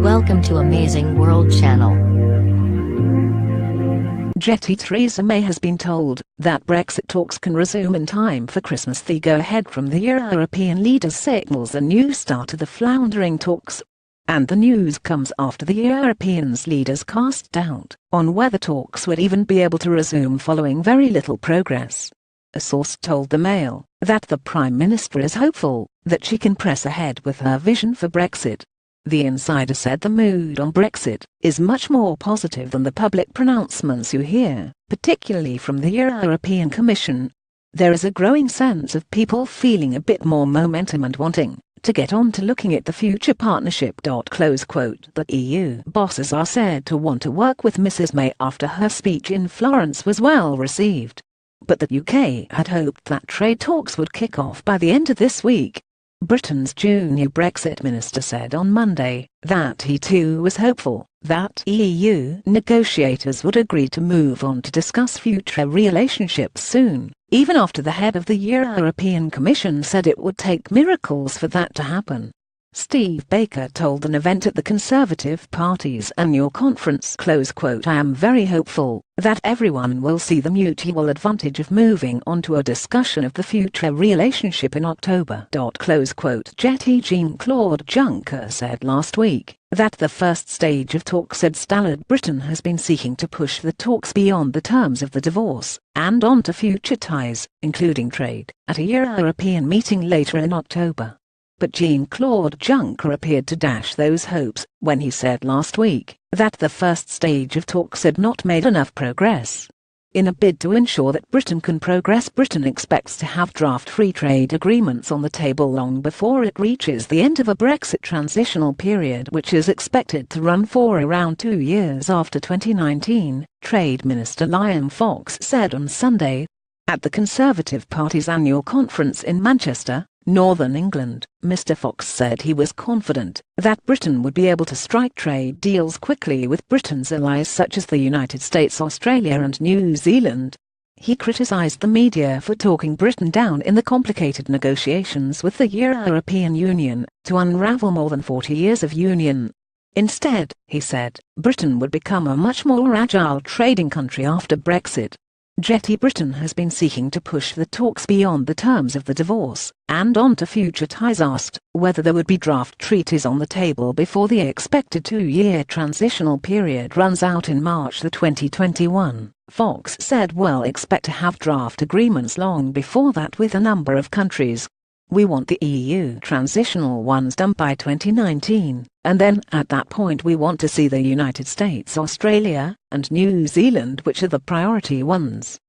Welcome to Amazing World Channel. GettyTheresa May has been told that Brexit talks can resume in time for Christmas. The go-ahead from the European leaders signals a new start to the floundering talks. And the news comes after the European leaders cast doubt on whether talks would even be able to resume following very little progress. A source told the Mail that the Prime Minister is hopeful that she can press ahead with her vision for Brexit. The insider said the mood on Brexit is much more positive than the public pronouncements you hear, particularly from the European Commission. There is a growing sense of people feeling a bit more momentum and wanting to get on to looking at the future partnership. The EU bosses are said to want to work with Mrs May after her speech in Florence was well received. But the UK had hoped that trade talks would kick off by the end of this week. Britain's junior Brexit minister said on Monday that he too was hopeful that EU negotiators would agree to move on to discuss future relationships soon, even after the head of the European Commission said it would take miracles for that to happen. Steve Baker told an event at the Conservative Party's annual conference, "I am very hopeful that everyone will see the mutual advantage of moving on to a discussion of the future relationship in October." Jetty Jean-Claude Juncker said last week that the first stage of talks had stalled. Britain has been seeking to push the talks beyond the terms of the divorce and onto future ties, including trade, at a European meeting later in October. But Jean-Claude Juncker appeared to dash those hopes when he said last week that the first stage of talks had not made enough progress. In a bid to ensure that Britain can progress, Britain expects to have draft free trade agreements on the table long before it reaches the end of a Brexit transitional period, which is expected to run for around 2 years after 2019, Trade Minister Liam Fox said on Sunday. At the Conservative Party's annual conference in Manchester, Northern England, Mr Fox said he was confident that Britain would be able to strike trade deals quickly with Britain's allies such as the United States, Australia and New Zealand. He criticised the media for talking Britain down in the complicated negotiations with the European Union to unravel more than 40 years of union. Instead, he said, Britain would become a much more agile trading country after Brexit. Britain has been seeking to push the talks beyond the terms of the divorce and onto future ties. Asked whether there would be draft treaties on the table before the expected 2-year transitional period runs out in March 2021, Fox said we'll expect to have draft agreements long before that with a number of countries. We want the EU transitional ones done by 2019, and then at that point we want to see the United States, Australia, and New Zealand, which are the priority ones.